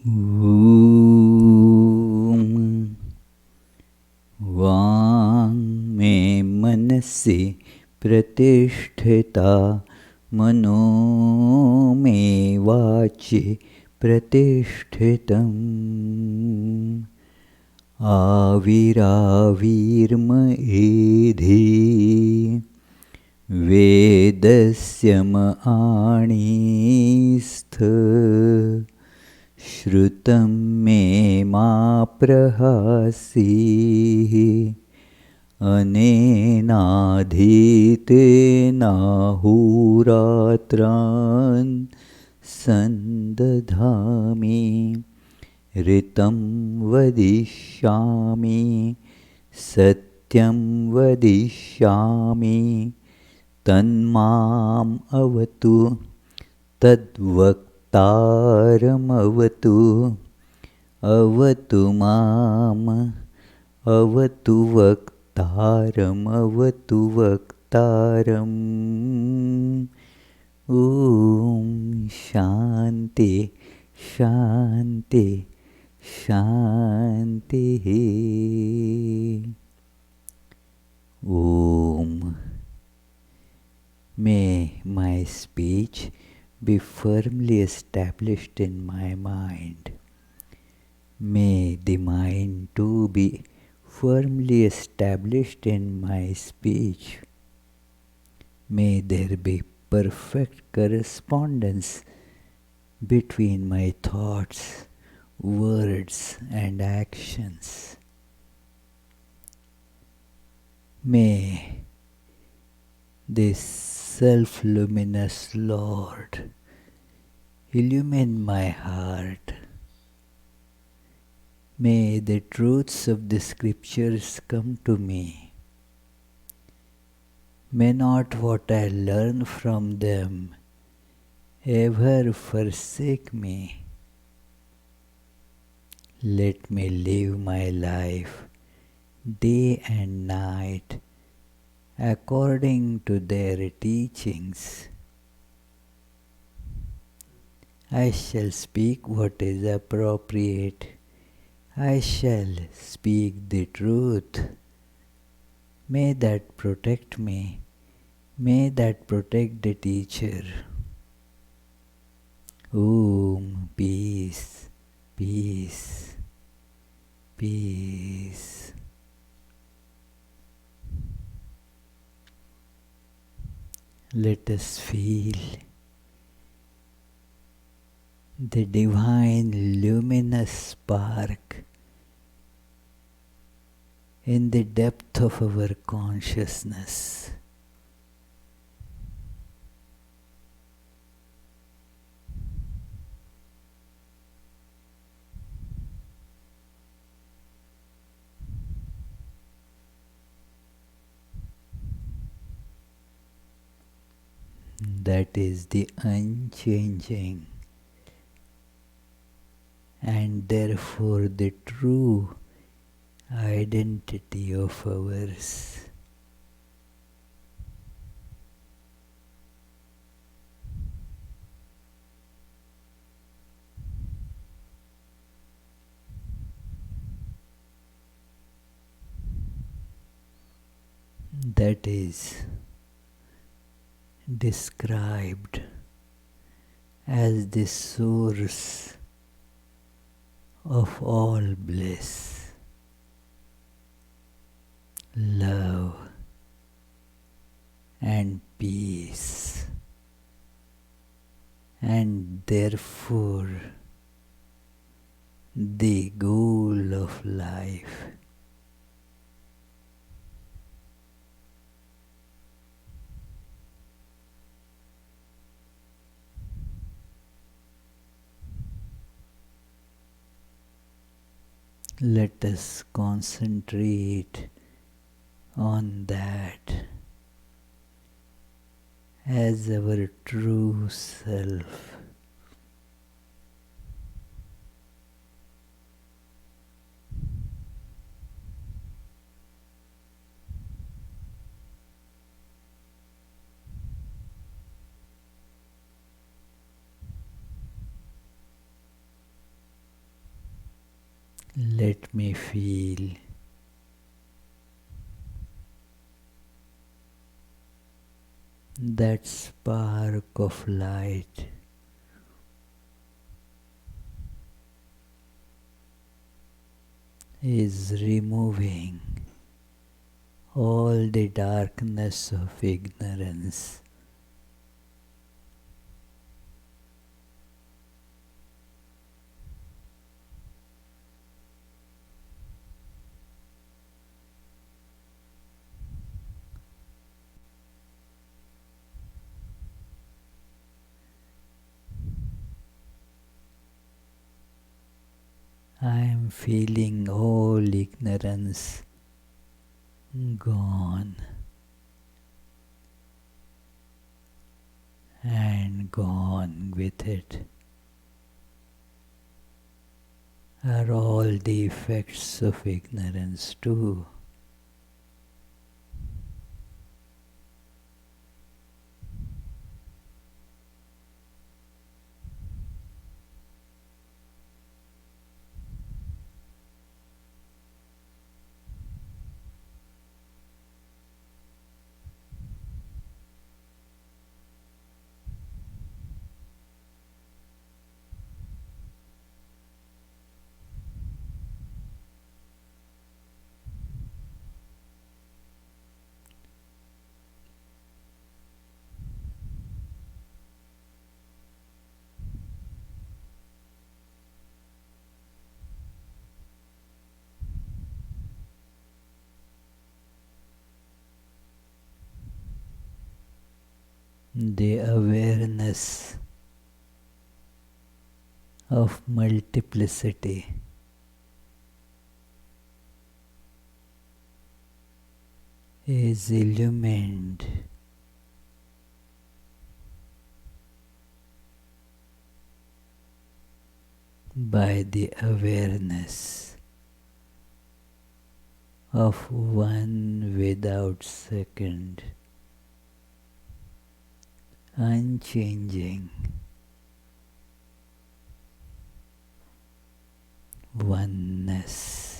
ॐ वाङ्मे मनसि प्रतिष्ठिता मनो मे वाचि प्रतिष्ठितम् आविराविर्म एधि वेदस्य आणीस्थ श्रुतं मे मा प्रहासीः अनेनाधीतेनाहोरात्रान् सन्दधामि ऋतं वदिष्यामि सत्यं वदिष्यामि तन्माम् अवतु तद्वक्तारमवतु अवतु माम् अवतु वक्तारमवतु वक्तारम् ॐ शान्ति शान्ति शान्तिः ॐ May my speech be firmly established in my mind. May the mind too be firmly established in my speech. May there be perfect correspondence between my thoughts, words, and actions. May this self-luminous Lord illumine my heart. May the truths of the scriptures come to me. May not what I learn from them ever forsake me. Let me live my life day and night according to their teachings. I shall speak what is appropriate. I shall speak the truth. May that protect me. May that protect the teacher. Om, peace, peace, peace. Let us feel the divine luminous spark in the depth of our consciousness. That is the unchanging and therefore the true identity of ours. That is described as the source of all bliss, love, and peace, and therefore the goal of life. Let us concentrate on that as our true self. Let me feel that spark of light is removing all the darkness of ignorance. I am feeling all ignorance gone and gone with it are all the effects of ignorance too. The awareness of multiplicity is illumined by the awareness of one without second, unchanging oneness.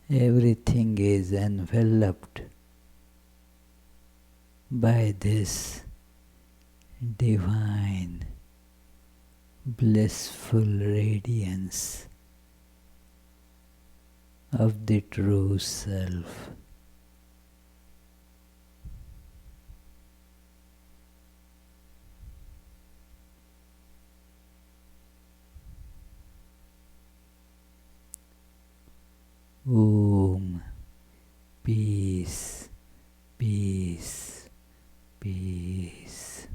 Everything is enveloped by this divine, blissful radiance of the true self. Om, peace, peace, peace.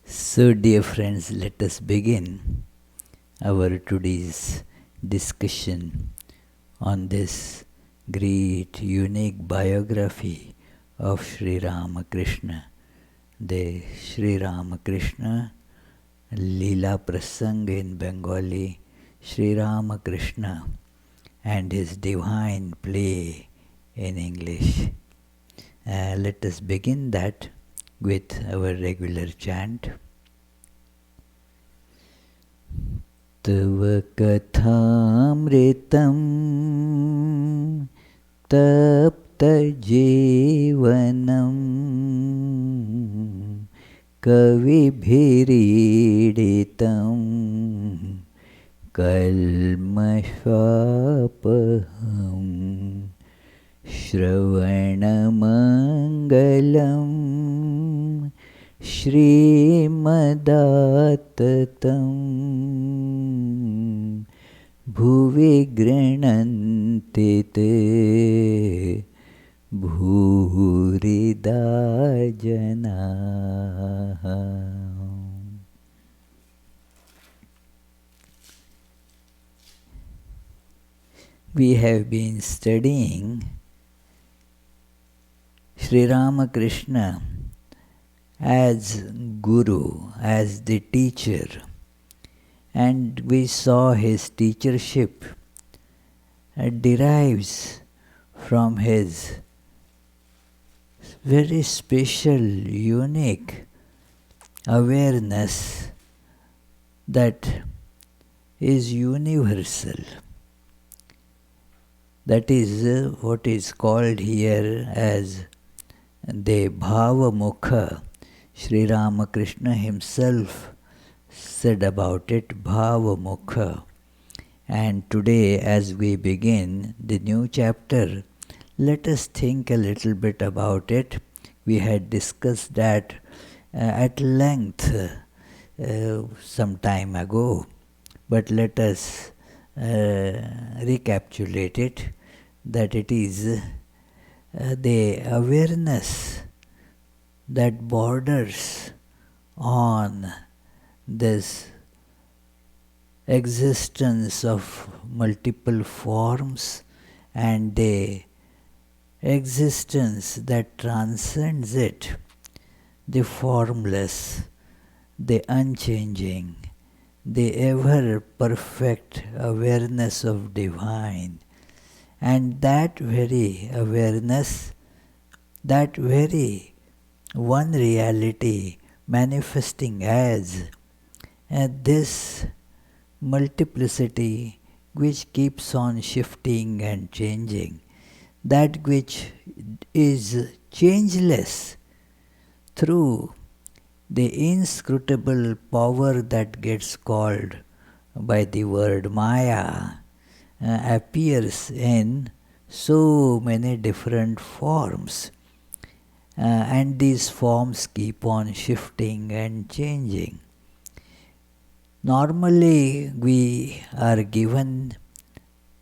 So, dear friends, let us begin our today's discussion on this great, unique biography of Sri Ramakrishna, the Sri Ramakrishna Leela Prasang in Bengali, Sri Ramakrishna and his divine play in English. Let us begin that with our regular chant. Tava kathamritam tapta jeevanam kavibhiriditam kalmashvapaham श्रवणमङ्गलं श्रीमदाततं भुवि गृह्णन्ति ते भूरिदा जनाः. We have been studying Sri Ramakrishna as Guru, as the teacher, and we saw his teachership derives from his very special, unique awareness that is universal. That is what is called here as the Bhava Mukha. Sri Ramakrishna himself said about it, Bhava Mukha. And today, as we begin the new chapter, let us think a little bit about it. We had discussed that at length some time ago, but let us recapitulate it, that it is the awareness that borders on this existence of multiple forms and the existence that transcends it, the formless, the unchanging, the ever perfect awareness of divine. And that very awareness, that very one reality manifesting as this multiplicity which keeps on shifting and changing, that which is changeless through the inscrutable power that gets called by the word Maya, appears in so many different forms. And these forms keep on shifting and changing. Normally, we are given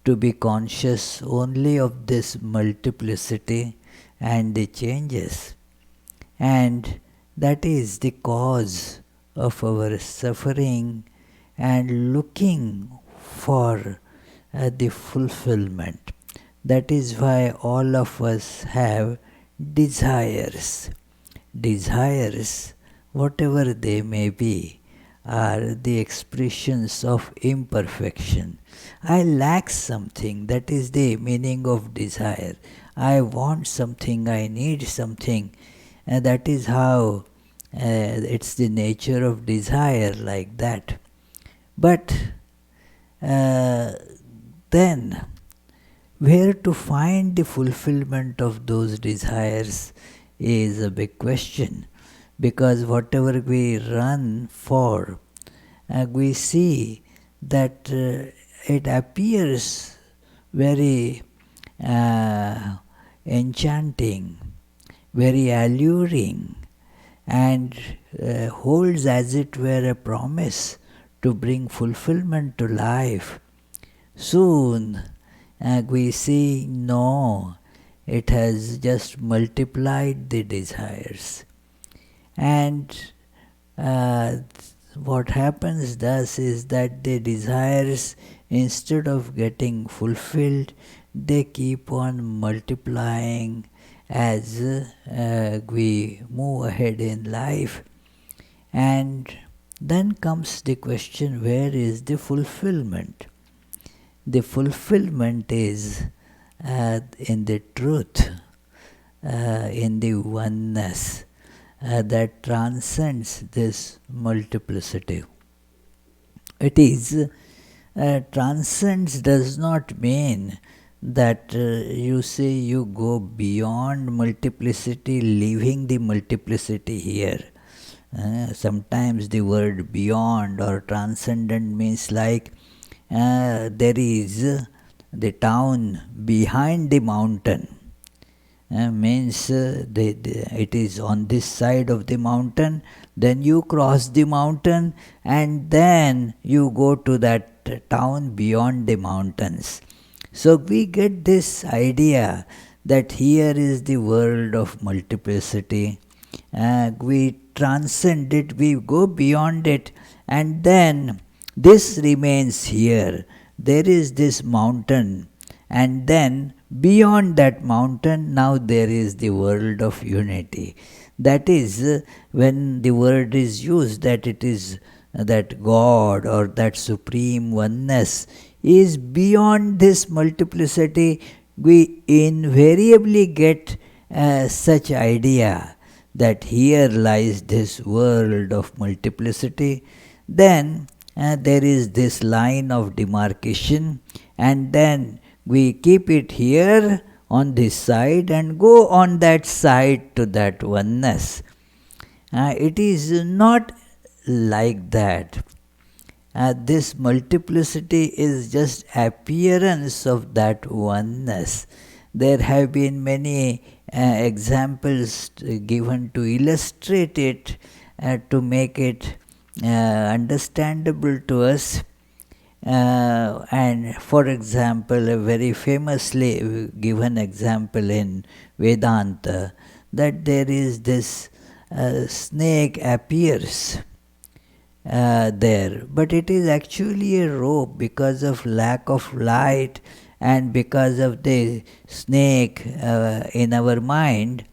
to be conscious only of this multiplicity and the changes. And that is the cause of our suffering and looking for the fulfillment. That is why all of us have desires. Desires, whatever they may be, are the expressions of imperfection. I lack something, that is the meaning of desire. I want something, I need something. And that is how it's the nature of desire, like that. But then, where to find the fulfillment of those desires is a big question. Because whatever we run for, we see that it appears very enchanting, very alluring, and holds as it were a promise to bring fulfillment to life. Soon we see, no, it has just multiplied the desires. And what happens thus is that the desires, instead of getting fulfilled, they keep on multiplying as we move ahead in life. And then comes the question, where is the fulfillment? The fulfillment is in the truth, in the oneness that transcends this multiplicity. It is, transcends does not mean that you say you go beyond multiplicity, leaving the multiplicity here. Sometimes the word beyond or transcendent means like there is the town behind the mountain. Means it is on this side of the mountain, then you cross the mountain and then you go to that town beyond the mountains. So we get this idea that here is the world of multiplicity. We transcend it, we go beyond it, and then this remains here. There is this mountain, and then beyond that mountain, now there is the world of unity. That is when the word is used, that it is that God or that supreme oneness is beyond this multiplicity. We invariably get such idea that here lies this world of multiplicity. Then there is this line of demarcation, and then we keep it here on this side and go on that side to that oneness. It is not like that. This multiplicity is just appearance of that oneness. There have been many examples given to illustrate it, to make it understandable to us. And for example, a very famously given example in Vedanta, that there is this snake appears there, but it is actually a rope because of lack of light and because of the snake in our mind.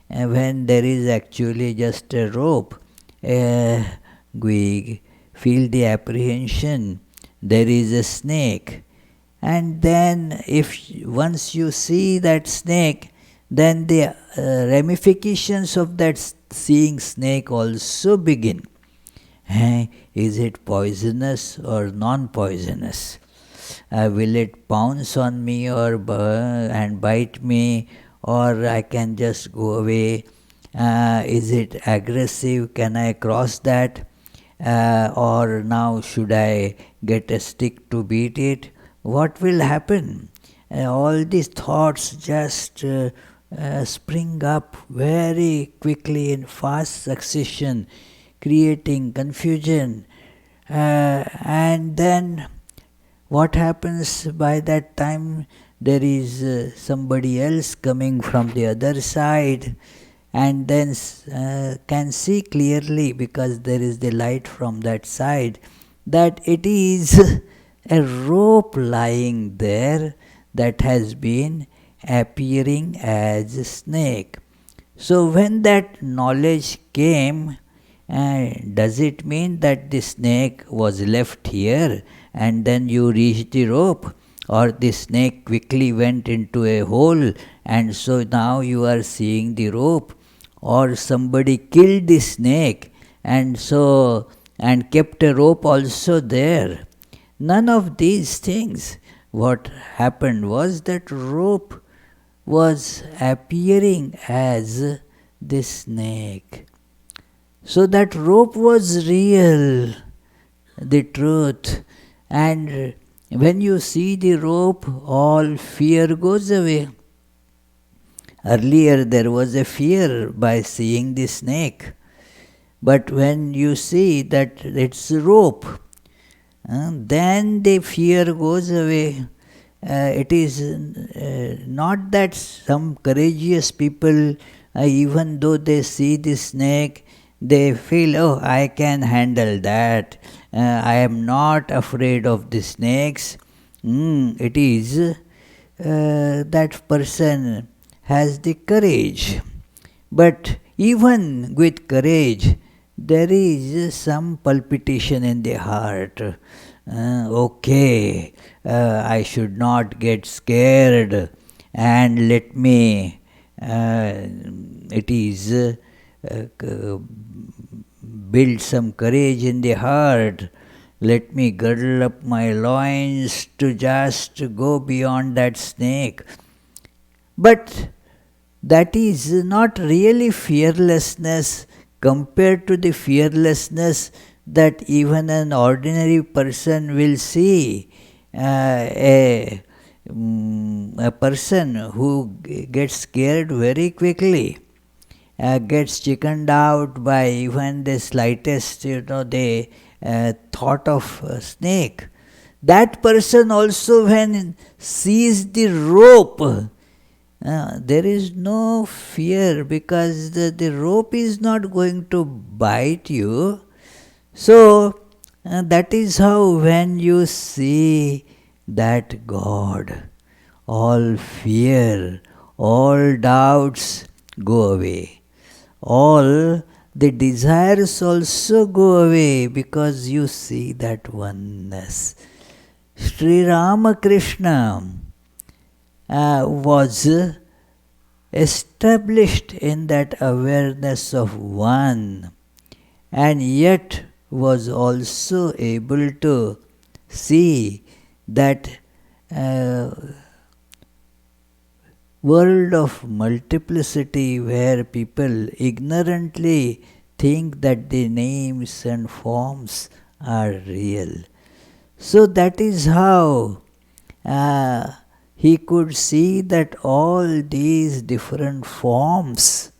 When there is actually just a rope, we feel the apprehension there is a snake. And then if once you see that snake, then the ramifications of that seeing snake also begin. Is it poisonous or non-poisonous? Will it pounce on me or and bite me, or I can just go away? Is it aggressive? Can I cross that? Or now should I get a stick to beat it? What will happen? All these thoughts just spring up very quickly in fast succession, creating confusion. And then what happens by that time? There is somebody else coming from the other side, and then can see clearly, because there is the light from that side, that it is a rope lying there that has been appearing as a snake. So when that knowledge came, does it mean that the snake was left here and then you reached the rope? Or the snake quickly went into a hole and so now you are seeing the rope? Or somebody killed the snake and kept a rope also there? None of these things. What happened was that rope was appearing as the snake. So that rope was real, the truth. And when you see the rope, all fear goes away. Earlier there was a fear by seeing the snake. But when you see that it's a rope, then the fear goes away. It is not that some courageous people, even though they see the snake, they feel, oh, I can handle that. I am not afraid of the snakes. It is that person has the courage. But even with courage, there is some palpitation in the heart. I should not get scared, and let me, build some courage in the heart. Let me girdle up my loins to just go beyond that snake. But that is not really fearlessness compared to the fearlessness that even an ordinary person will see. A a person who gets scared very quickly, gets chickened out by even the slightest, the thought of a snake. That person also, when sees the rope, there is no fear, because the rope is not going to bite you. So, that is how when you see that God, all fear, all doubts go away. All the desires also go away, because you see that oneness. Sri Ramakrishna was established in that awareness of one, and yet was also able to see that world of multiplicity, where people ignorantly think that the names and forms are real. So that is how he could see that all these different forms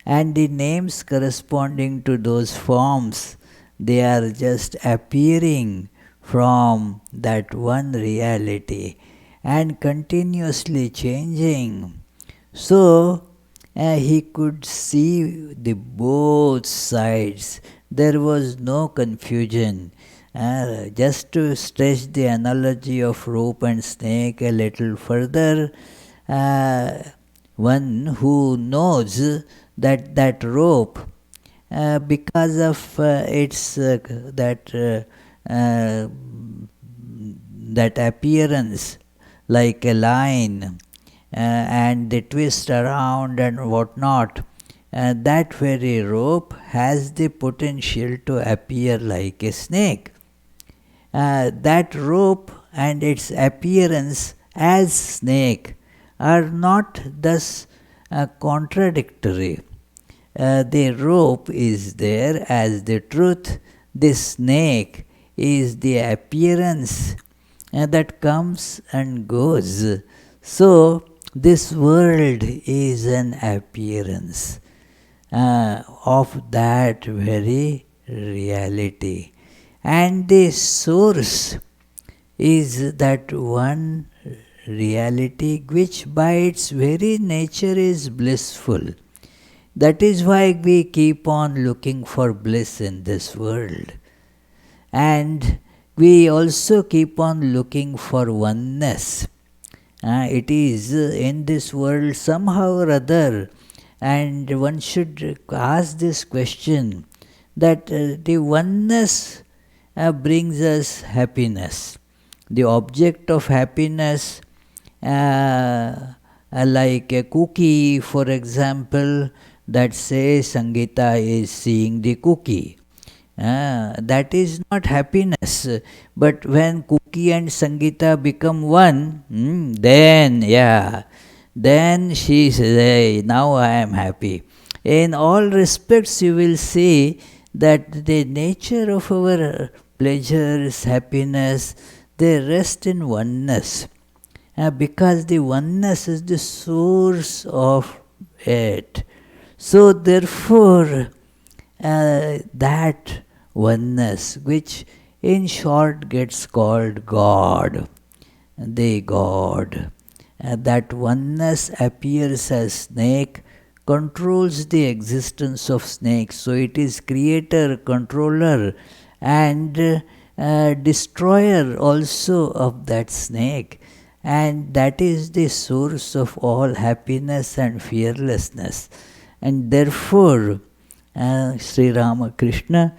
and the names corresponding to those forms, they are just appearing from that one reality and continuously changing. So he could see the both sides. There was no confusion. Just to stretch the analogy of rope and snake a little further, one who knows that rope, because of its that appearance, like a line, and the twist around and whatnot, that very rope has the potential to appear like a snake. That rope and its appearance as snake are not thus contradictory. The rope is there as the truth, the snake is the appearance that comes and goes. So, this world is an appearance of that very reality. And the source is that one reality which by its very nature is blissful. That is why we keep on looking for bliss in this world. And we also keep on looking for oneness. It is in this world somehow or other, and one should ask this question, that the oneness brings us happiness. The object of happiness, like a cookie, for example, that says Sangeeta is seeing the cookie. That is not happiness. But when cookie and Sangeeta become one, then she says, hey, now I am happy. In all respects, you will see that the nature of our pleasures, happiness, they rest in oneness. Because the oneness is the source of it. So therefore, that oneness, which in short gets called God, the God, that oneness appears as snake, controls the existence of snake. So it is creator, controller, and destroyer also of that snake. And that is the source of all happiness and fearlessness. And therefore, Sri Ramakrishna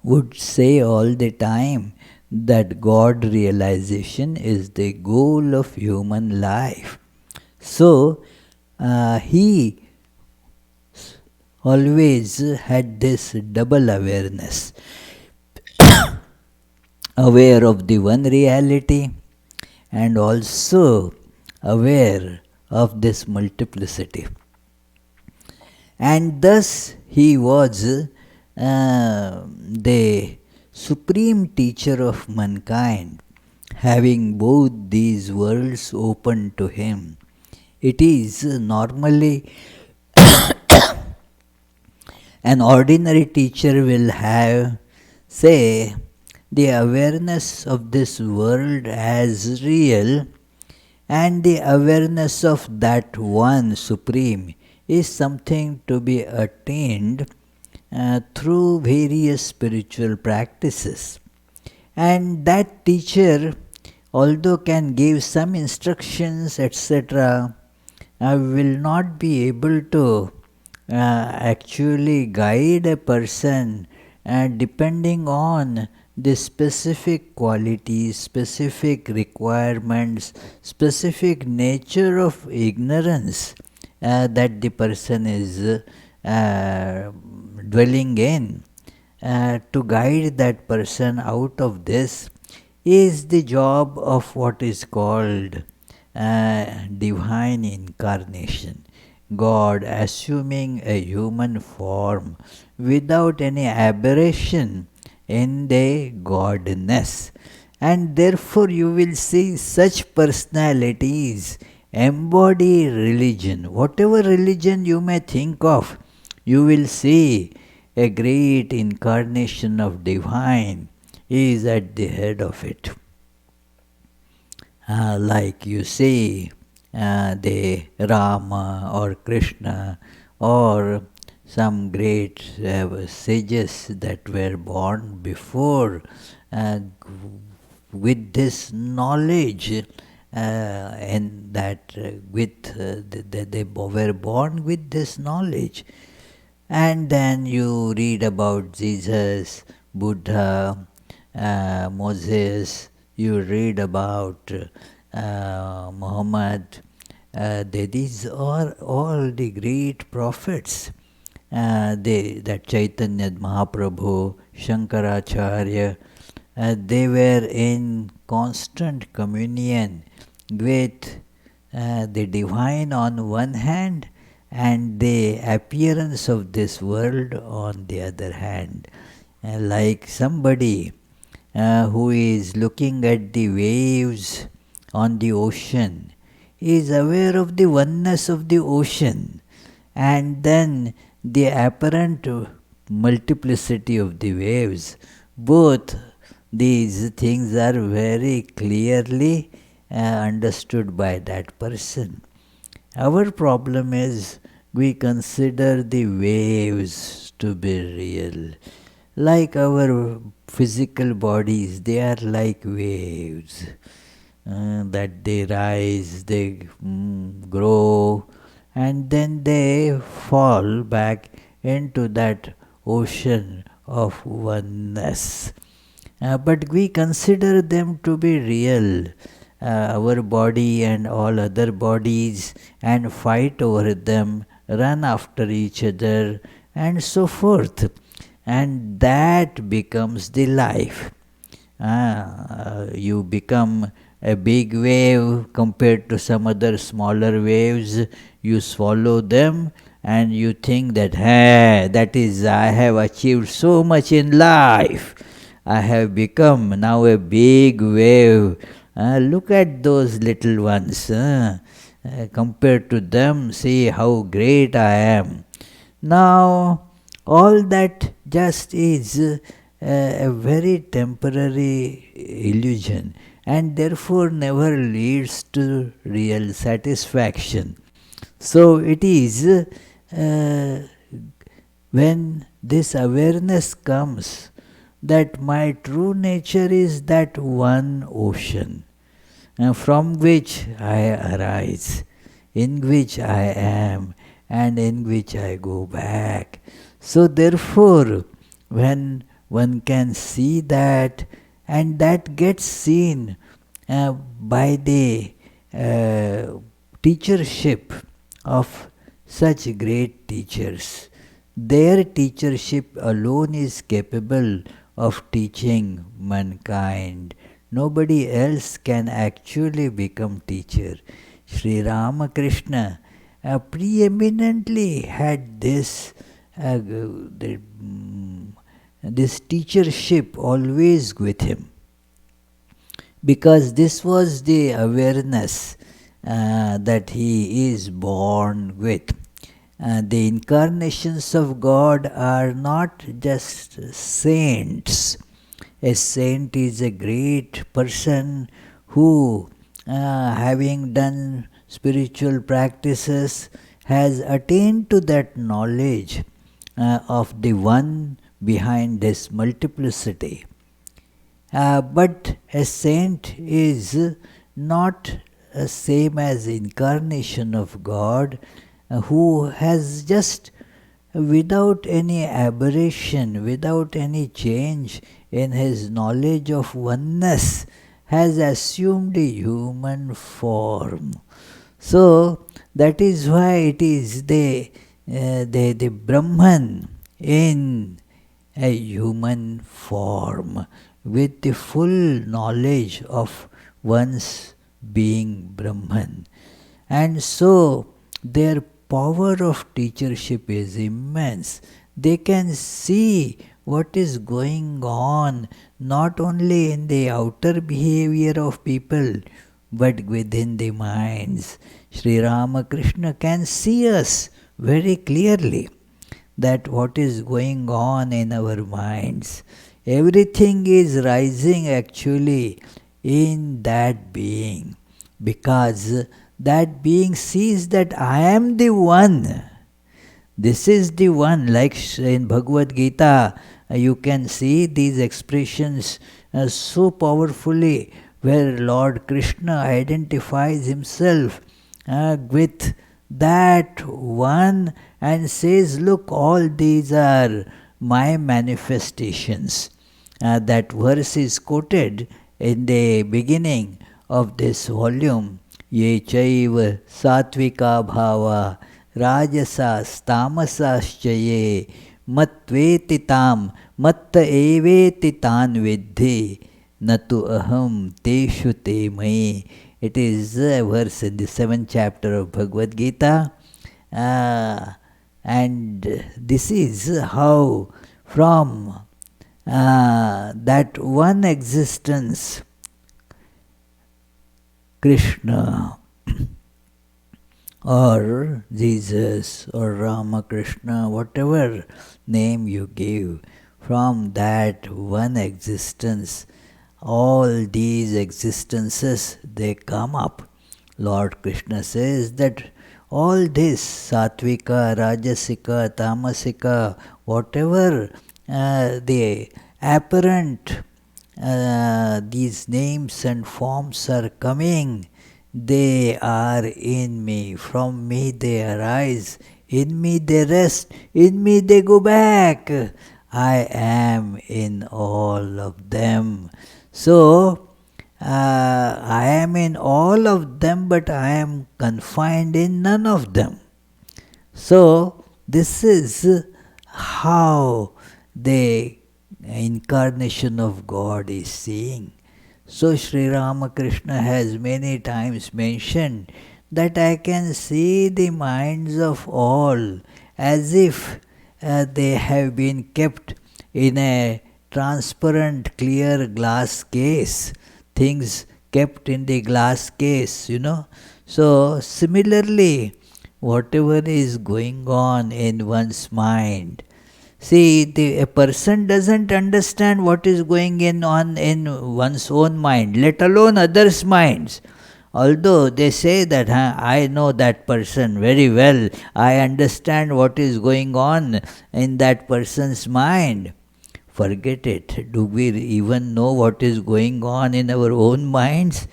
would say all the time that God realization is the goal of human life. So, he always had this double awareness, aware of the one reality and also aware of this multiplicity. And thus he was the supreme teacher of mankind. having both these worlds open to him. It is normally an ordinary teacher will have, say, the awareness of this world as real, and the awareness of that one supreme is something to be attained through various spiritual practices. And that teacher, although can give some instructions, etc., will not be able to actually guide a person depending on the specific qualities, specific requirements, specific nature of ignorance that the person is dwelling in. To guide that person out of this is the job of what is called divine incarnation. God assuming a human form without any aberration in the godness. And therefore, you will see such personalities embody religion. Whatever religion you may think of, you will see a great incarnation of divine is at the head of it. Like you see the Rama or Krishna or some great sages that were born before with this knowledge and that they were born with this knowledge. And then you read about Jesus, Buddha, Moses, you read about Muhammad. These are all the great prophets. That Chaitanya Mahaprabhu, Shankaracharya, they were in constant communion with the divine on one hand and the appearance of this world on the other hand. Like somebody who is looking at the waves on the ocean is aware of the oneness of the ocean, and then the apparent multiplicity of the waves. Both these things are very clearly understood by that person. Our problem is we consider the waves to be real. Like our physical bodies, they are like waves. That they rise, they grow, and then they fall back into that ocean of oneness. But we consider them to be real, our body and all other bodies, and fight over them, run after each other, and so forth. And that becomes the life. You become a big wave compared to some other smaller waves. You swallow them and you think that, hey, that is, I have achieved so much in life. I have become now a big wave. Look at those little ones. Compared to them, see how great I am. Now, all that just is a very temporary illusion, and therefore never leads to real satisfaction. So it is when this awareness comes that my true nature is that one ocean from which I arise, in which I am, and in which I go back. So therefore, when one can see that, and that gets seen by the teachership of such great teachers. Their teachership alone is capable of teaching mankind. Nobody else can actually become teacher. Sri Ramakrishna preeminently had this this teachership always with him. because this was the awareness that he is born with. The incarnations of God are not just saints. A saint is a great person who, having done spiritual practices, has attained to that knowledge of the one behind this multiplicity. But a saint is not same as incarnation of God, who has just, without any aberration, without any change in his knowledge of oneness, has assumed a human form. So that is why it is the Brahman in a human form, with the full knowledge of one's being Brahman. And so their power of teachership is immense. They can see what is going on not only in the outer behavior of people but within the minds. Sri Ramakrishna can see us very clearly, that what is going on in our minds. Everything is rising actually in that being, because that being sees that I am the one. This is the one, like in Bhagavad Gita, you can see these expressions so powerfully, where Lord Krishna identifies himself with that one and says, look, all these are my manifestations. That verse is quoted in the beginning of this volume. Ye chaiva satvika bhava rajasas tamasascha ye matveti tam matta eveti tan vidhi natu aham teshu te mai. It is a verse in the 7th chapter of Bhagavad Gita. And this is how from that one existence, Krishna or Jesus or Ramakrishna, whatever name you give, from that one existence, all these existences, they come up. Lord Krishna says that all this, Satvika, Rajasika, Tamasika, whatever the apparent these names and forms are coming, they are in me. From me they arise, in me they rest, in me they go back. I am in all of them. So, I am in all of them, but I am confined in none of them. So, this is how the incarnation of God is seeing. So, Sri Ramakrishna has many times mentioned that I can see the minds of all as if they have been kept in a transparent, clear glass case. Things kept in the glass case, So, similarly, whatever is going on in one's mind, see, a person doesn't understand what is going on in one's own mind, let alone others' minds. Although they say that, I know that person very well, I understand what is going on in that person's mind. Forget it. Do we even know what is going on in our own minds?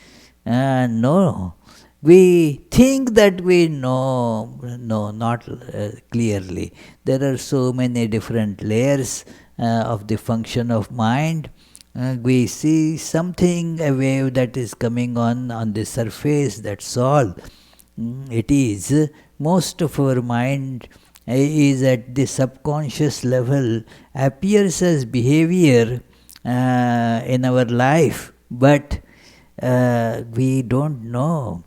No. We think that we know. No, not clearly. There are so many different layers of the function of mind. We see something, a wave that is coming on the surface, that's all. It is most of our mind is at the subconscious level, appears as behavior in our life, but we don't know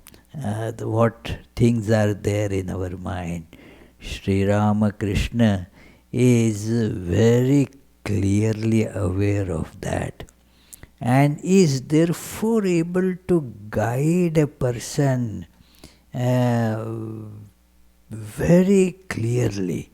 what things are there in our mind. Sri Ramakrishna is very clearly aware of that. and is therefore able to guide a person uh, very clearly.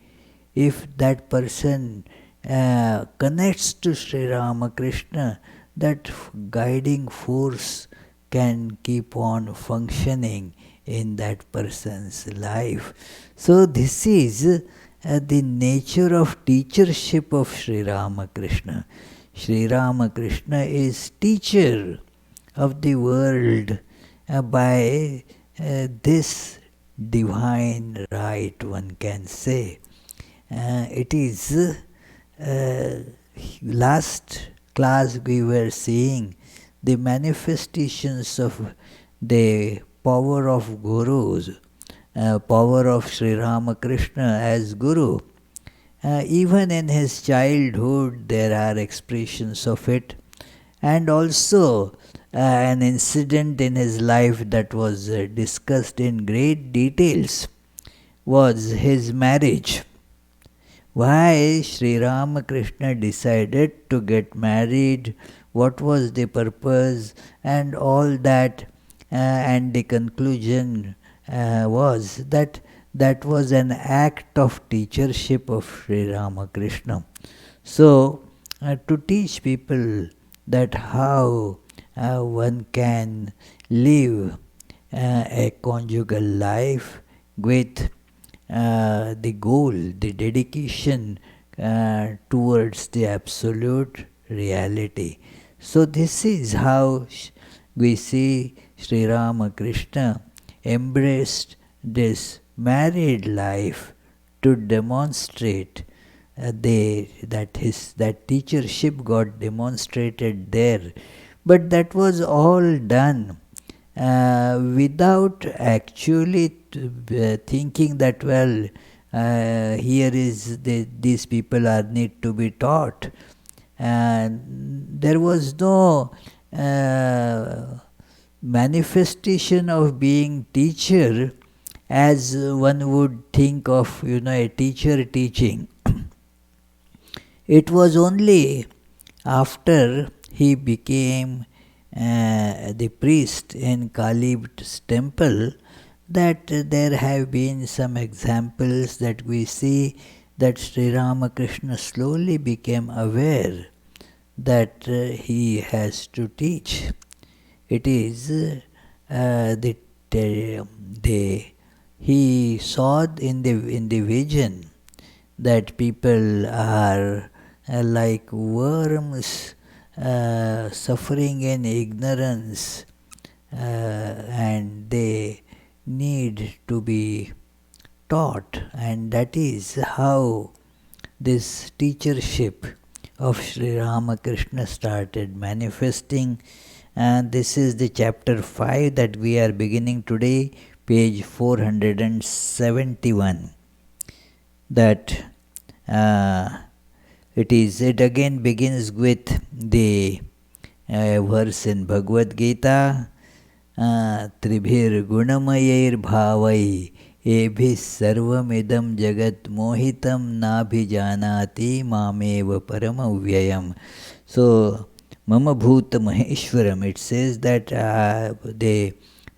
If that person connects to Sri Ramakrishna, that guiding force can keep on functioning in that person's life. So this is the nature of teachership of Sri Ramakrishna. Sri Ramakrishna is teacher of the world by this divine right, one can say. It is last class we were seeing the manifestations of the power of gurus, power of Sri Ramakrishna as Guru. Even in his childhood, there are expressions of it, and also an incident in his life that was discussed in great details was his marriage. Why Sri Ramakrishna decided to get married, what was the purpose, and all that, and the conclusion was that that was an act of teachership of Sri Ramakrishna. So, to teach people that how one can live a conjugal life with the goal, the dedication towards the absolute reality. So this is how we see Sri Ramakrishna embraced this married life to demonstrate that teachership got demonstrated there. But that was all done without actually thinking that, well, here is these people are need to be taught. And there was no manifestation of being teacher as one would think of, a teacher teaching. It was only after he became the priest in Kali's temple that there have been some examples that we see that Sri Ramakrishna slowly became aware that he has to teach. It is he saw in the vision that people are like worms suffering in ignorance, and they need to be taught, and that is how this teachership of Sri Ramakrishna started manifesting. And this is the chapter 5 that we are beginning today, page 471. That it again begins with the verse in Bhagavad Gita, Tribhir Gunamayair Bhavai Ebhis Sarvamidam Jagat Mohitam Nabhijanati Mameva Paramavyayam. So, Mama Bhuta Maheshwaram, it says that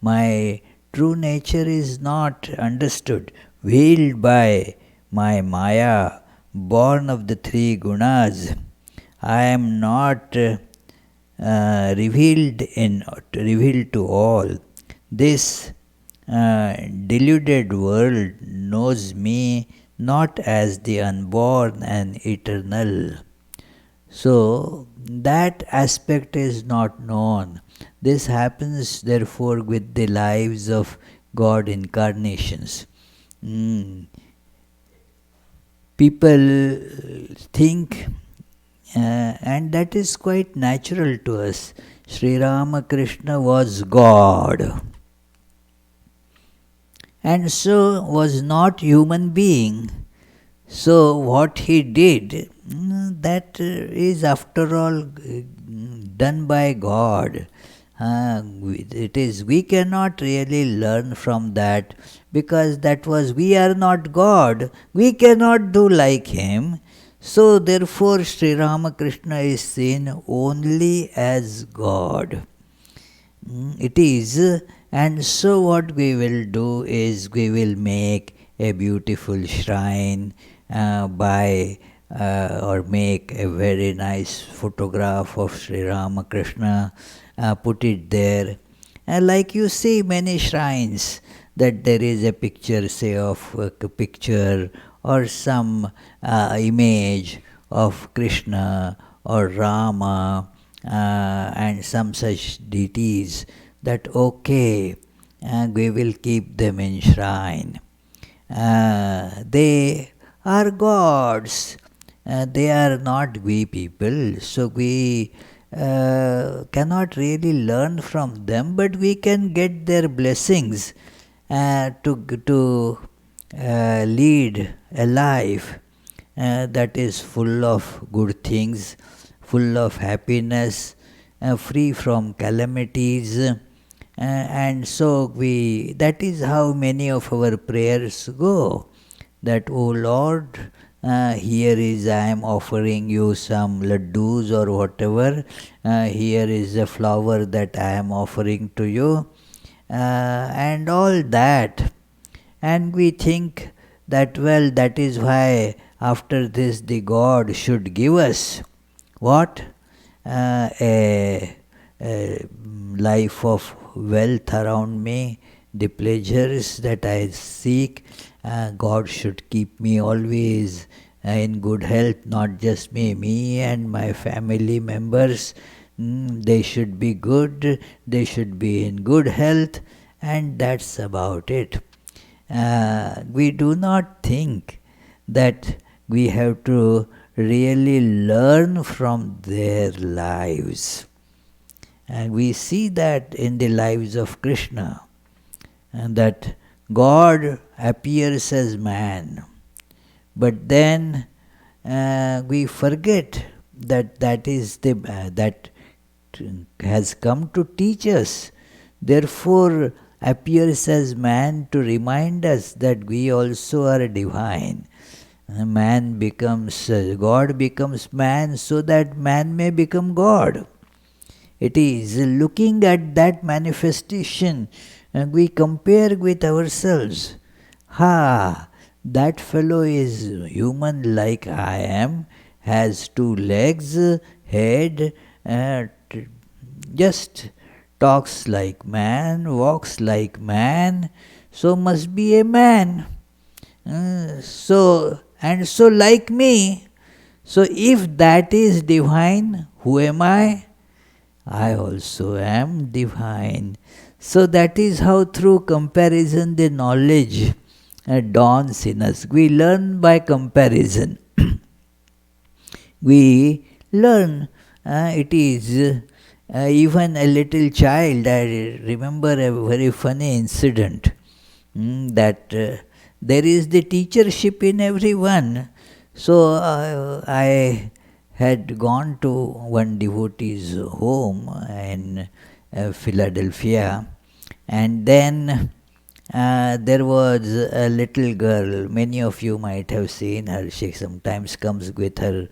my true nature is not understood, veiled by my Maya, born of the three gunas. I am not revealed to all. This deluded world knows me not as the unborn and eternal. So that aspect is not known. This happens therefore with the lives of God incarnations. People think, and that is quite natural to us, Sri Ramakrishna was God, and so was not human being. So what he did, that is after all done by God. We cannot really learn from that, because we are not God. We cannot do like him. So therefore Sri Ramakrishna is seen only as God. It is, and so what we will do is we will make a beautiful shrine by or make a very nice photograph of Sri Ramakrishna, put it there. Like you see many shrines, that there is a picture, say, of a picture or some image of Krishna or Rama and some such deities, that okay, we will keep them in shrine. They are gods. They are not we people. So we cannot really learn from them, but we can get their blessings to lead a life that is full of good things, full of happiness, free from calamities. And so that is how many of our prayers go. That, O Lord, here is I am offering you some laddus or whatever. Here is a flower that I am offering to you, and all that. And we think that, well, that is why after this the God should give us what? A life of wealth around me, the pleasures that I seek. God should keep me always in good health, not just me and my family members. They should be good, they should be in good health, and that's about it. We do not think that we have to really learn from their lives. And we see that in the lives of Krishna, and that God appears as man. But then we forget that that is that has come to teach us. Therefore appears as man to remind us that we also are divine. Man becomes God becomes man so that man may become God. It is looking at that manifestation and we compare with ourselves. That fellow is human like I am, has 2 legs, head, just talks like man, walks like man, so must be a man. So like me. So if that is divine, who am I? I also am divine. So that is how through comparison the knowledge dawns in us. We learn by comparison. We learn. It is even a little child. I remember a very funny incident that there is the teachership in everyone. So I had gone to one devotee's home in Philadelphia, and then there was a little girl. Many of you might have seen her. She sometimes comes with her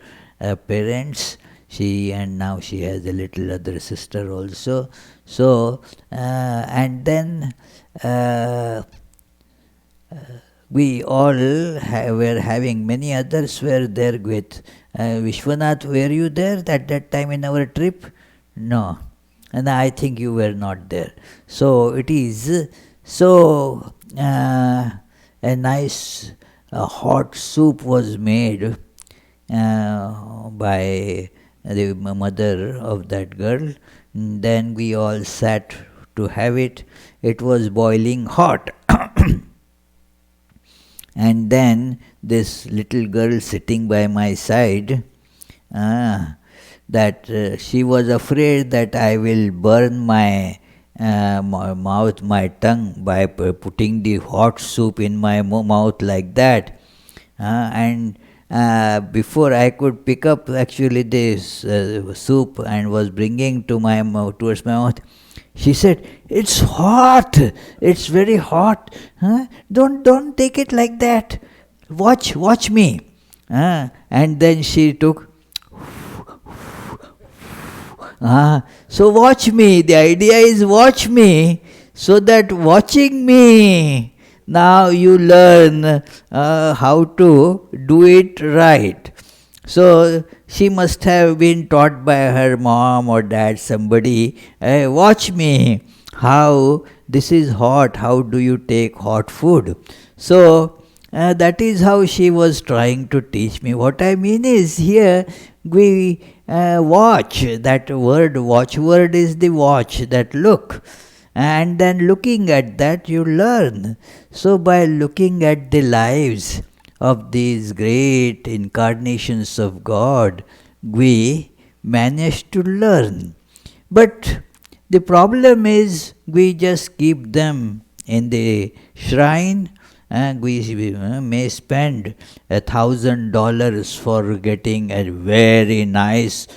parents. And now she has a little other sister also. So and then we all were having, many others were there with Vishwanath. Were you there at that time in our trip? No. And I think you were not there. So it is, so a nice hot soup was made by the mother of that girl. Then we all sat to have it. It was boiling hot. And then this little girl sitting by my side, that she was afraid that I will burn my mouth, my tongue, by putting the hot soup in my mouth like that. And before I could pick up actually this soup and was bringing to my mouth, towards my mouth, she said, "It's hot. It's very hot. Don't take it like that. Watch me." And then she took. So watch me. The idea is watch me, so that watching me, now you learn how to do it right. So she must have been taught by her mom or dad, somebody, watch me, how this is hot, how do you take hot food. So that is how she was trying to teach me. What I mean is, here we watch, that word, watchword is the watch, that look. And then looking at that, you learn. So by looking at the lives of these great incarnations of God, we manage to learn. But the problem is, we just keep them in the shrine, and we may spend $1,000 for getting a very nice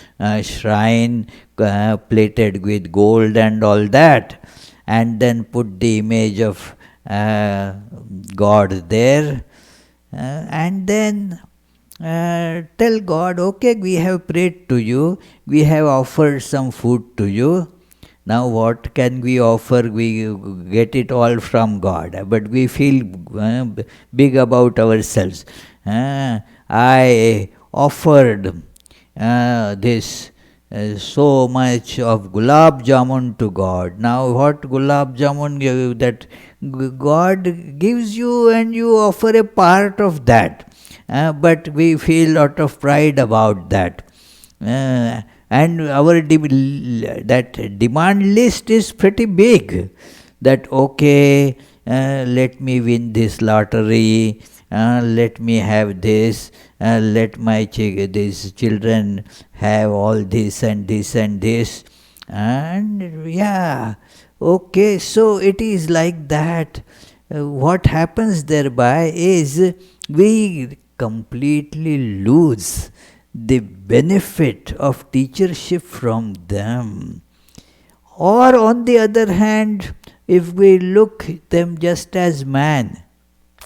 shrine plated with gold and all that, and then put the image of God there, and then tell God, okay, we have prayed to you, we have offered some food to you. Now what can we offer? We get it all from God, but we feel big about ourselves. I offered this so much of gulab jamun to God. Now what gulab jamun that God gives you, and you offer a part of that. But we feel a lot of pride about that. And our that demand list is pretty big. That okay, let me win this lottery, let me have this, let my these children have all this and this and this. And yeah, okay, so it is like that. What happens thereby is, we completely lose the benefit of teachership from them. Or on the other hand, if we look them just as man,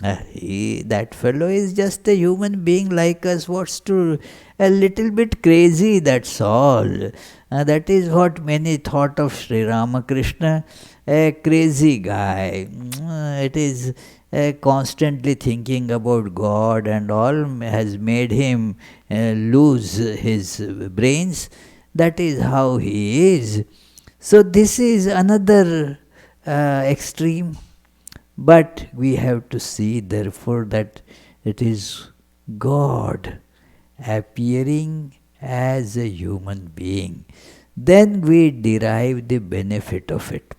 that fellow is just a human being like us, what's to, a little bit crazy, that's all. That is what many thought of Sri Ramakrishna, a crazy guy. It is constantly thinking about God and all has made him lose his brains. That is how he is. So this is another extreme. But we have to see, therefore, that it is God appearing as a human being. Then we derive the benefit of it.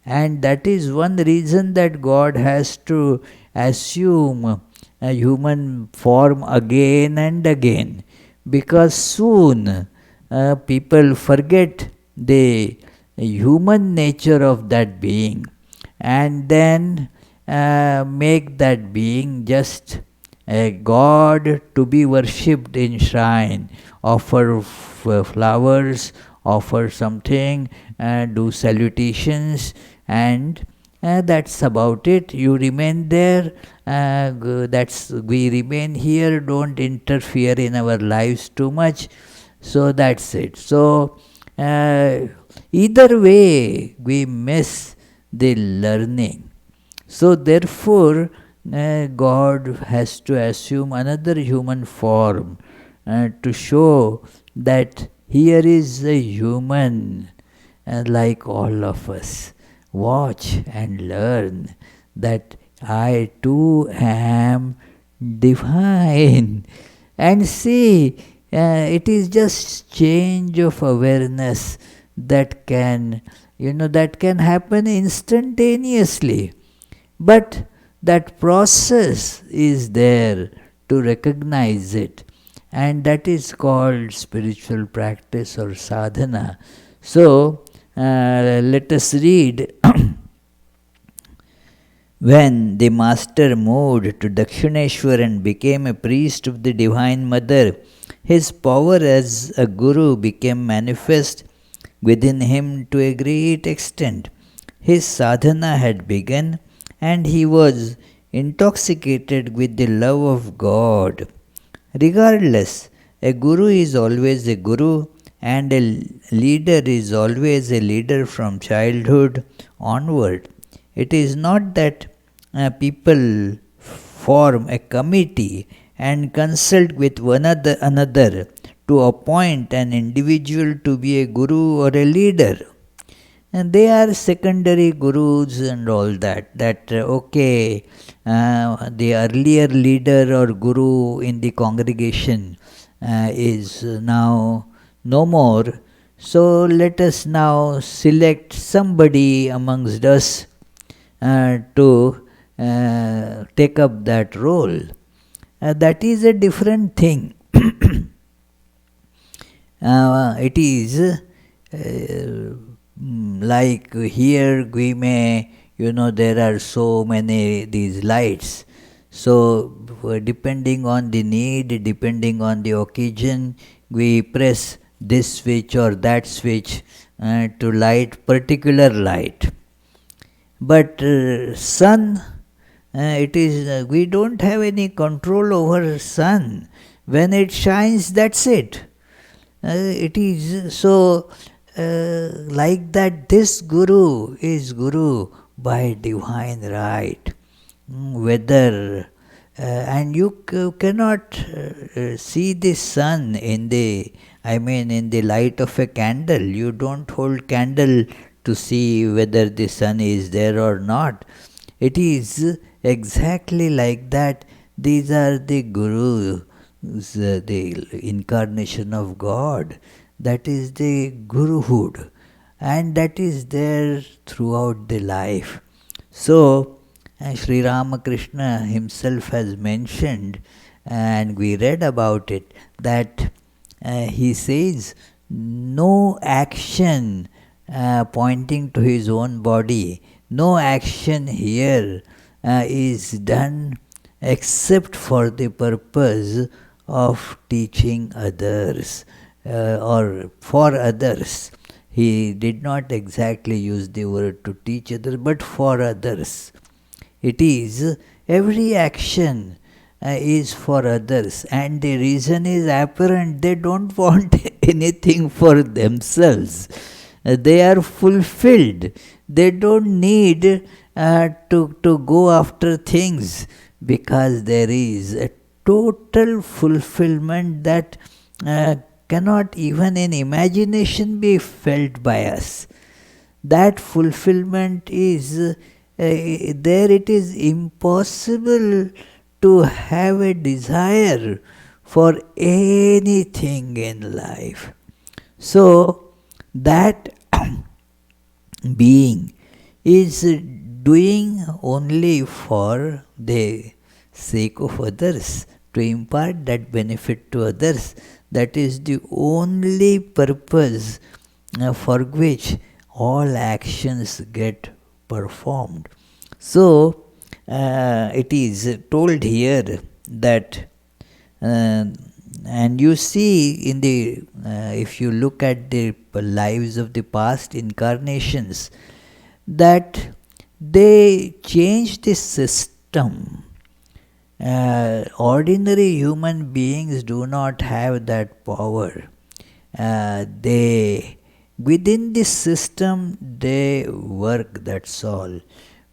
And that is one reason that God has to assume a human form again and again. Because soon people forget the human nature of that being, and then make that being just a God to be worshipped in shrine, offer flowers, offer something, do salutations, and that's about it. You remain there, we remain here, don't interfere in our lives too much. So that's it. So either way, we miss the learning. So therefore, God has to assume another human form to show that here is a human like all of us. Watch and learn that I too am divine. And see, it is just change of awareness that can, that can happen instantaneously. But that process is there to recognize it, and that is called spiritual practice or sadhana. So, let us read. When the master moved to Dakshineshwar and became a priest of the Divine Mother, his power as a guru became manifest within him to a great extent. His sadhana had begun, and he was intoxicated with the love of God. Regardless, a guru is always a guru, and a leader is always a leader from childhood onward. It is not that people form a committee and consult with another to appoint an individual to be a guru or a leader. And they are secondary gurus and all that. The earlier leader or guru in the congregation is now no more. So let us now select somebody amongst us to take up that role. That is a different thing. It is like here we may, there are so many these lights. So depending on the need, depending on the occasion, we press this switch or that switch to light particular light. But sun, it is we don't have any control over sun. When it shines, that's it. It is so like that. This guru is guru by divine right. Whether and you cannot see the sun in the light of a candle. You don't hold candle to see whether the sun is there or not. It is exactly like that. These are the gurus, the incarnation of God. That is the guruhood, and that is there throughout the life. So Sri Ramakrishna himself has mentioned, and we read about it, that he says no action pointing to his own body, no action here is done except for the purpose of teaching others or for others. He did not exactly use the word to teach others, but for others. It is every action is for others, and the reason is apparent. They don't want anything for themselves. They are fulfilled. They don't need to go after things, because there is a total fulfillment that cannot even in imagination be felt by us. That fulfillment is there. It is impossible to have a desire for anything in life. So that being is doing only for the sake of others, to impart that benefit to others. That is the only purpose for which all actions get performed. So it is told here that and you see in the if you look at the lives of the past incarnations, that they changed the system. Ordinary human beings do not have that power. They within this system they work, that's all.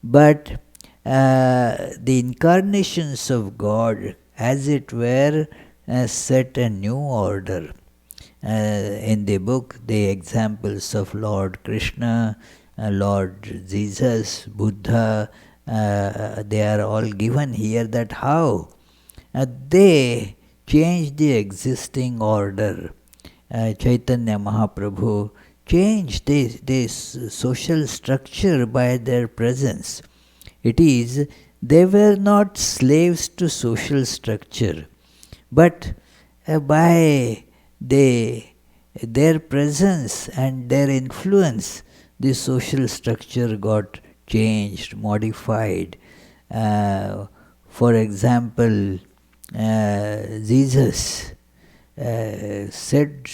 But the incarnations of God, as it were, set a new order. In the book, the examples of Lord Krishna, Lord Jesus, Buddha, they are all given here, that how they changed the existing order. Chaitanya Mahaprabhu changed this social structure by their presence. It is, they were not slaves to social structure, but by their presence and their influence, the social structure got changed, modified. For example, Jesus said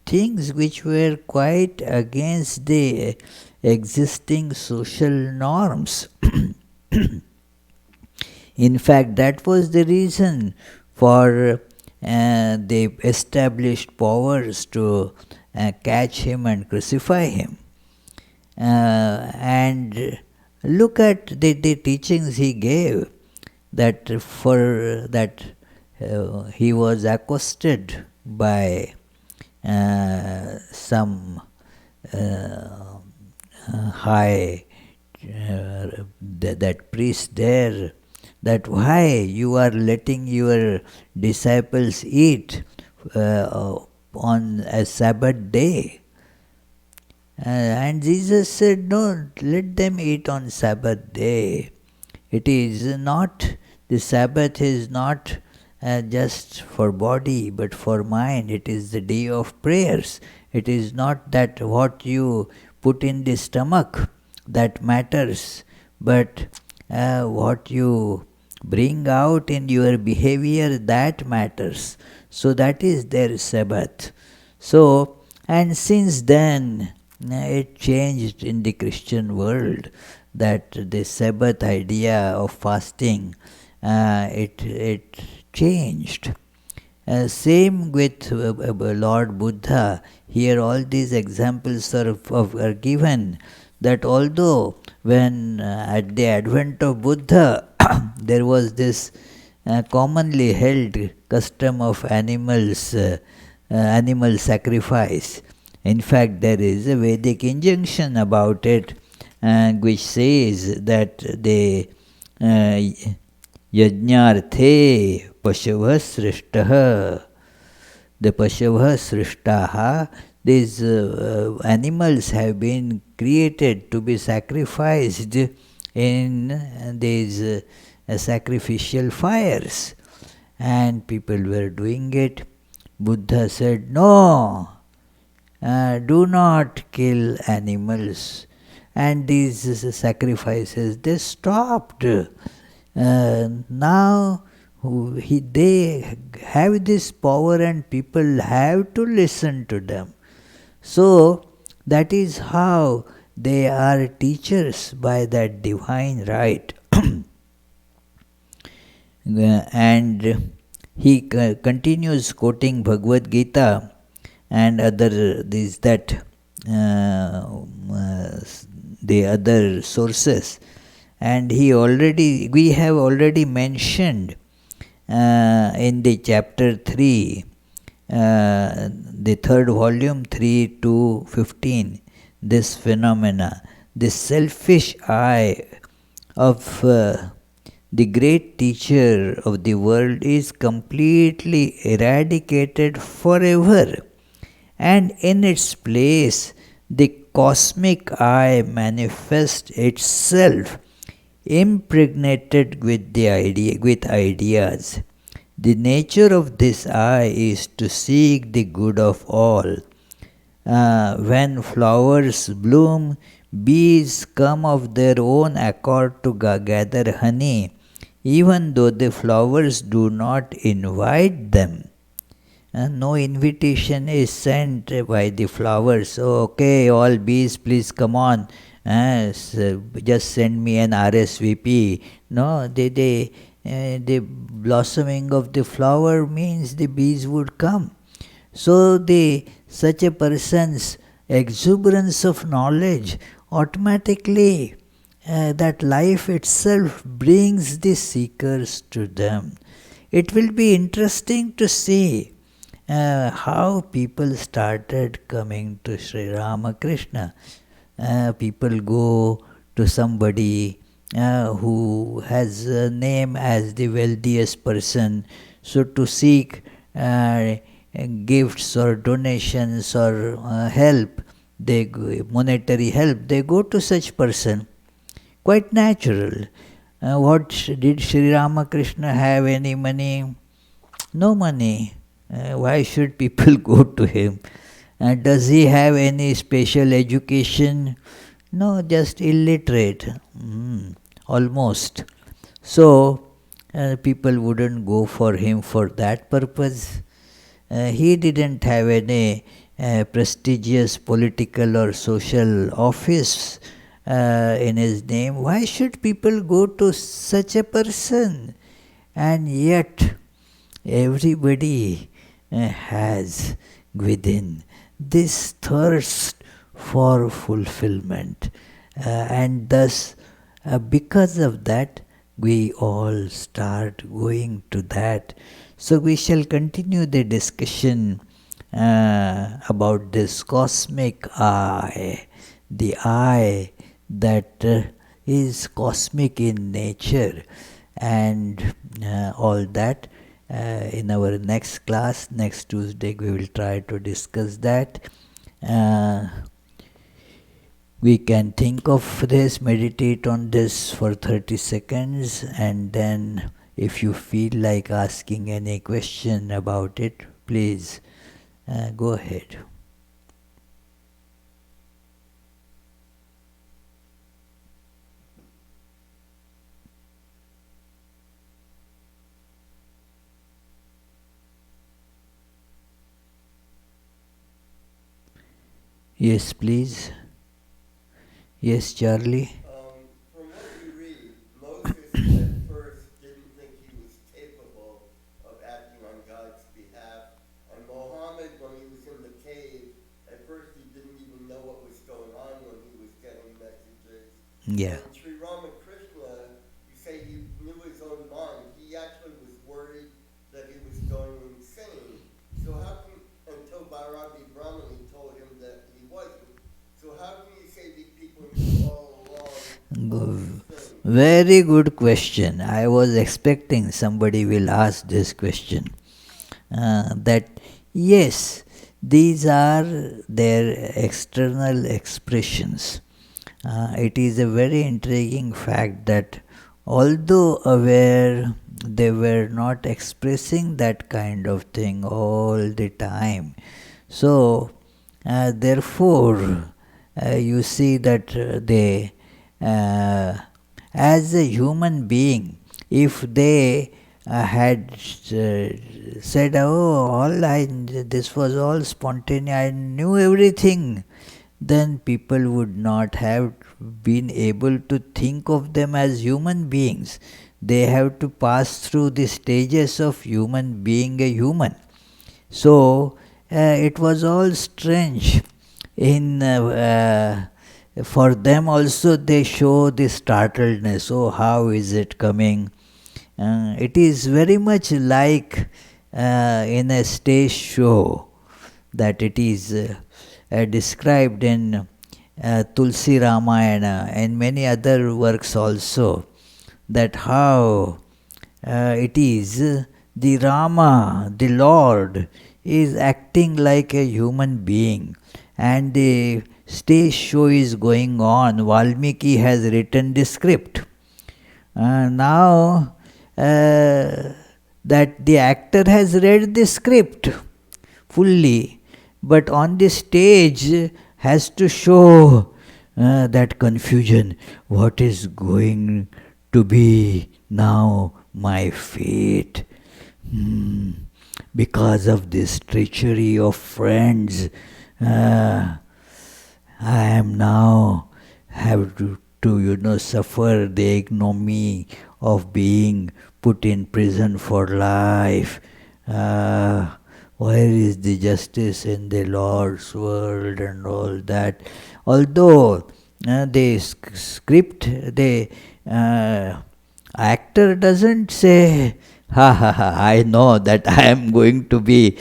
things which were quite against the existing social norms. In fact, that was the reason for they established powers to catch him and crucify him. And look at the teachings he gave, that for that he was accosted by some high that priest there, that why you are letting your disciples eat on a Sabbath day. And Jesus said, no, let them eat on Sabbath day. It is not, the Sabbath is not just for body but for mind. It is the day of prayers. It is not that what you put in the stomach that matters, but what you bring out in your behavior, that matters. So that is their Sabbath. So, and since then, it changed in the Christian world, that the Sabbath idea of fasting, it changed. Same with Lord Buddha. Here all these examples are given, that although when at the advent of Buddha there was this commonly held custom of animal sacrifice. In fact, there is a Vedic injunction about it, which says that the yajñārthe pashavah srishtah, the pashavah srishtaha, these animals have been created to be sacrificed in these sacrificial fires, and people were doing it. Buddha said, no, do not kill animals. And these sacrifices, they stopped. Now they have this power and people have to listen to them. So that is how they are teachers by that divine right. And he continues quoting Bhagavad Gita and other the other sources, and we have already mentioned in the chapter 3, the third volume, 3 to 15, this phenomena, the selfish I of the great teacher of the world is completely eradicated forever, and in its place the cosmic I manifests itself, impregnated with ideas. The nature of this I is to seek the good of all. When flowers bloom, bees come of their own accord to gather honey, even though the flowers do not invite them. No invitation is sent by the flowers. Oh, okay, all bees, please come on. Just send me an RSVP. No, the blossoming of the flower means the bees would come. So such a person's exuberance of knowledge automatically, that life itself brings the seekers to them. It will be interesting to see how people started coming to Sri Ramakrishna. People go to somebody who has a name as the wealthiest person, so to seek gifts or donations or help, monetary help, they go to such person. Quite natural. What did Sri Ramakrishna have any money? No money. Why should people go to him? Does he have any special education? No, just illiterate. Almost. So, people wouldn't go for him for that purpose. He didn't have any prestigious political or social office in his name. Why should people go to such a person? And yet, everybody has within this thirst for fulfillment. And thus, because of that, we all start going to that. So we shall continue the discussion about this cosmic eye, the eye that is cosmic in nature, and all that. In our next class, next Tuesday, we will try to discuss that. We can think of this, meditate on this for 30 seconds, and then if you feel like asking any question about it, please go ahead. Yes, please. Yes, Charlie. From what you read, Moses at first didn't think he was capable of acting on God's behalf. And Mohammed, when he was in the cave, at first he didn't even know what was going on when he was getting messages. Yeah. And Sri Ramakrishna, you say he knew his own mind. He actually was worried that he was going insane. So how can, until Bharati Brahmani told him that he wasn't. So how can you say these people knew all along? Very good question. I was expecting somebody will ask this question. That yes, these are their external expressions. It is a very intriguing fact that although aware, they were not expressing that kind of thing all the time. So, therefore, you see that they, as a human being, if they had said, "Oh, this was all spontaneous, I knew everything," then people would not have been able to think of them as human beings. They have to pass through the stages of human being a human. So it was all strange. For them also they show this startledness. Oh, how is it coming? It is very much like in a stage show that it is described in Tulsi Ramayana and many other works also, that how it is the Rama, the Lord, is acting like a human being, and the stage show is going on. Valmiki has written the script. Now that the actor has read the script fully, but on the stage has to show that confusion. What is going to be now my fate? Because of this treachery of friends, I am now have to suffer the ignominy of being put in prison for life. Where is the justice in the Lord's world and all that? Although the script, the actor doesn't say, "Ha ha ha, I know that I am going to be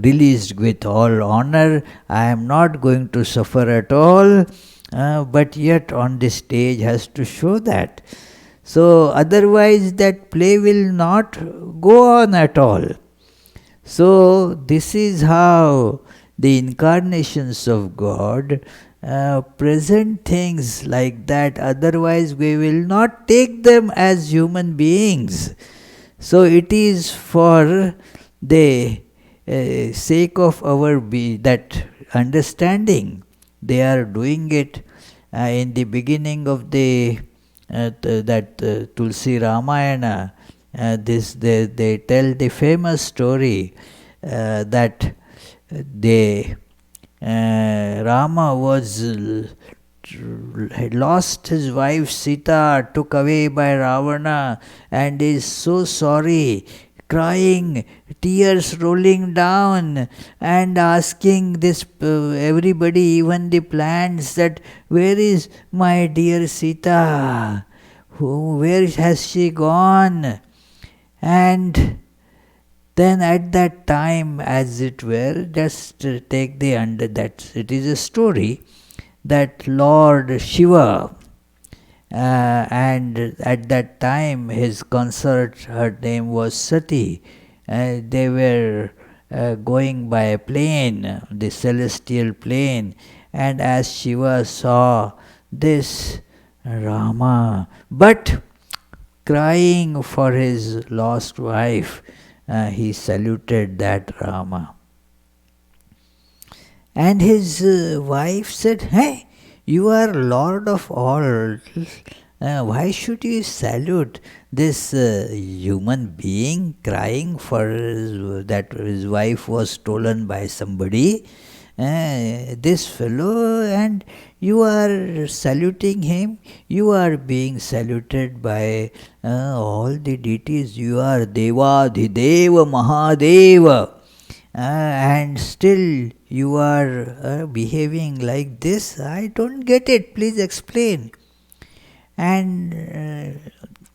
released with all honor. I am not going to suffer at all." But yet on the stage has to show that. So otherwise that play will not go on at all. So this is how the incarnations of God present things like that. Otherwise we will not take them as human beings. So it is for the sake of our that understanding. They are doing it in the beginning of the Tulsi Ramayana. They tell the famous story that Rama was had lost his wife Sita, took away by Ravana, and is so sorry, crying, tears rolling down, and asking this everybody, even the plants, that where is my dear Sita? Where has she gone? And then at that time, as it were, just take the under that it is a story that Lord Shiva, and at that time his consort, her name was Sati, they were going by a plane, the celestial plane, and as Shiva saw this Rama, but crying for his lost wife, he saluted that Rama. And his wife said, "Hey, you are Lord of all. Why should you salute this human being crying for that his wife was stolen by somebody? This fellow, and you are saluting him. You are being saluted by all the deities. You are Deva Dhideva Mahadeva. And still you are behaving like this. I don't get it. Please explain." And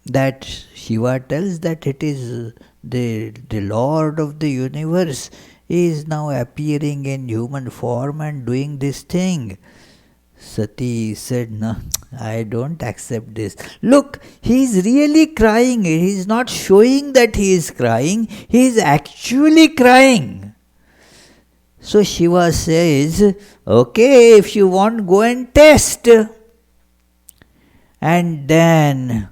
that Shiva tells that it is the Lord of the universe is now appearing in human form and doing this thing. Sati said, "No, I don't accept this. Look, he is really crying. He is not showing that he is crying. He is actually crying." So Shiva says, "Okay, if you want, go and test." And then,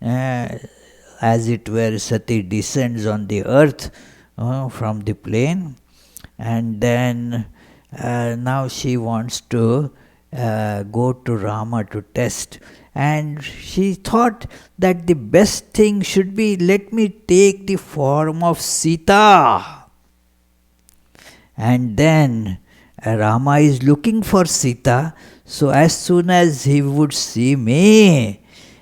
as it were, Sati descends on the earth from the plane, and then now she wants to go to Rama to test. And she thought that the best thing should be, let me take the form of Sita. And then Rama is looking for Sita, so as soon as he would see me,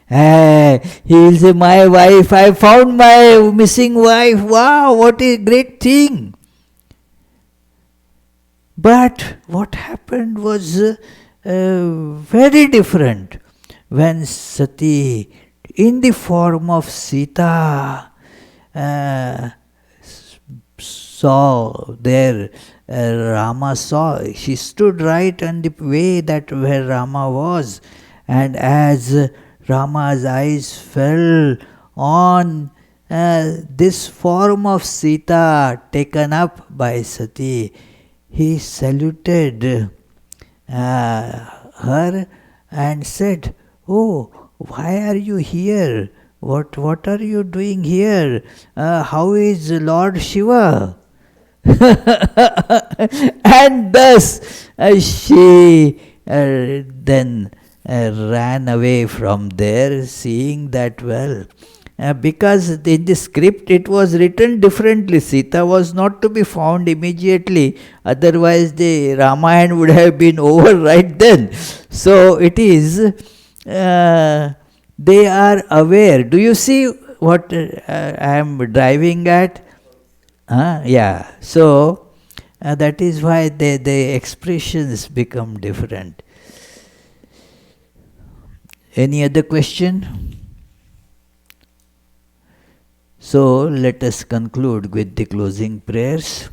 he will say, "My wife, I found my missing wife. Wow, what a great thing." But what happened was very different. When Sati, in the form of Sita, saw there, Rama saw, she stood right on the way that where Rama was, and as Rama's eyes fell on this form of Sita taken up by Sati, he saluted her and said, "Oh, why are you here? What are you doing here? How is Lord Shiva?" And thus she then ran away from there, seeing that, well, because in the script it was written differently. Sita was not to be found immediately, otherwise the Ramayana would have been over right then. So it is, they are aware. Do you see what I am driving at? Yeah. So that is why the expressions become different. Any other question? So let us conclude with the closing prayers.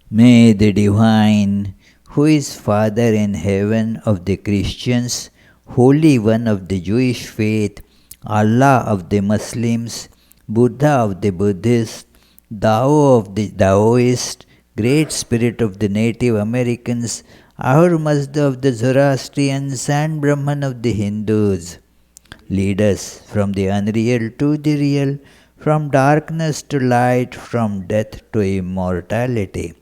May the Divine, who is Father in heaven of the Christians, Holy One of the Jewish faith, Allah of the Muslims, Buddha of the Buddhists, Tao of the Taoists, Great Spirit of the Native Americans, Ahura Mazda of the Zoroastrians, and Brahman of the Hindus, lead us from the unreal to the real, from darkness to light, from death to immortality.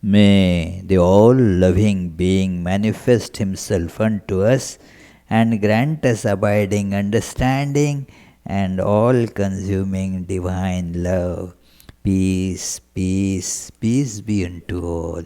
May the all-loving being manifest himself unto us and grant us abiding understanding and all-consuming divine love. Peace, peace, peace be unto all.